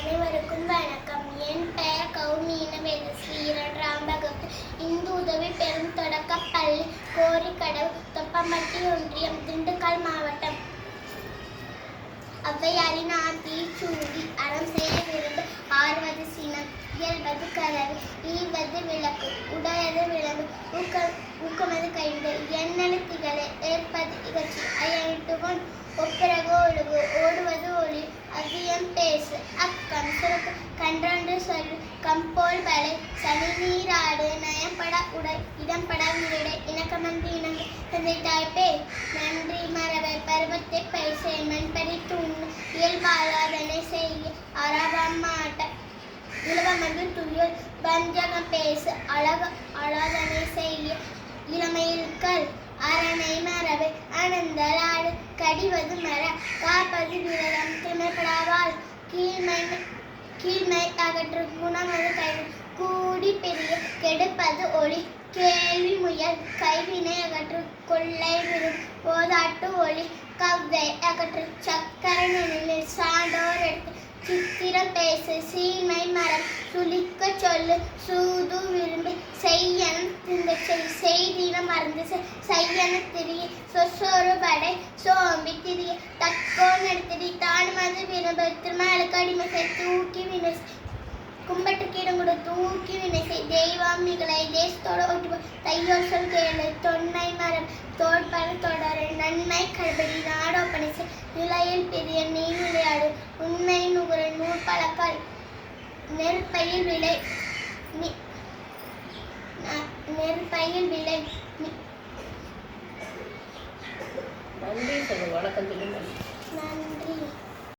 அனைவருக்கும் வணக்கம். என் பெயர் கௌமீன வேதஸ்ரீ. 2ஆம் வகுப்பு இந்து உதவி பெறும் தொடக்கப் பள்ளி, கோரிக்கடவு, தொப்பம்பட்டி ஒன்றியம், திண்டுக்கல் மாவட்டம். ஔவையாரின் ஆத்திச் சூடி அறம் செய்ய விரும்பு. ஆறுவது சினம், இயல்வது கரவு, ஈவது விளக்கு, உடையது விளம்பு, ஊக்கமது கைவிடு, எண்ணெழு திகழே, ஏற்பது இகழ்ச்சி, அயனிட்டுவன் ஒப்பிறகு ஒழுகு, ஓடுவது ஒளி, அவ்வியம் பேசு, அக்கம் சுரக்கு, கன்றொன்று சொல்லு, கம்போல் வலை, சனி நீராடு, நயம்பட உடை, இடம்பட வீடை, இணக்கமந்து இணங்கு, தந்தை தாய்ப்பே, நன்றி மரபை, பருவத்தை பைசை, மண்படி தூண்ணு, இயல்பாளாதனை செய்ய, அறவம் மாட்ட, இளவமது துயல், வஞ்சகம் பேசு, அழாதனை செய்ய, இளமையில் கல், அரணை மரபை, அனந்தலாடு, கடிவது மர, காப்பது விரதம், திமைப்படாவால், கீழ்மை அகற்று, குணமது கைது, கூடி பெரிய, கெடுப்பது ஒளி, கேள்வி முயல், கைவினை அகற்று, கொள்ளை விரும், போதாட்டு ஒளி, கவ்வை அகற்று, சக்கர நெனில் சான்றோர் எடுத்து, சித்திரம் பேசு, சீமை மரம், சுளிக்க சொல்லு, சூது விரும்பி, செய்யன செய்தின மறந்து செய்யன திரிய, சொசொரு படை, சோம்பி திரிய, தக்கோன் எடுத்தடி, தானுமது விரும்பு, திருமலுக்கு அடிமை செய், தூக்கி வினை கும்பட்டு கீடங்குடு, தூக்கி வினை செய், தெய்வம் மிகளை, தேசத்தோடு ஒட்டு, தையோர் சொல் கேளு, தொன்மை மரம், தோற்பன தொடரு, நன்மை கல்படி, நாடோப்பனை செய், நிலையில் பெரிய, நீ விளையாடு, உண்மை நுகர, நூல் பழக்கால், நெருப்பையில் விளை, நெருப்பையில் விளை. நன்றி சொல்லுங்க. வணக்கம் சொல்லுங்க. நன்றி.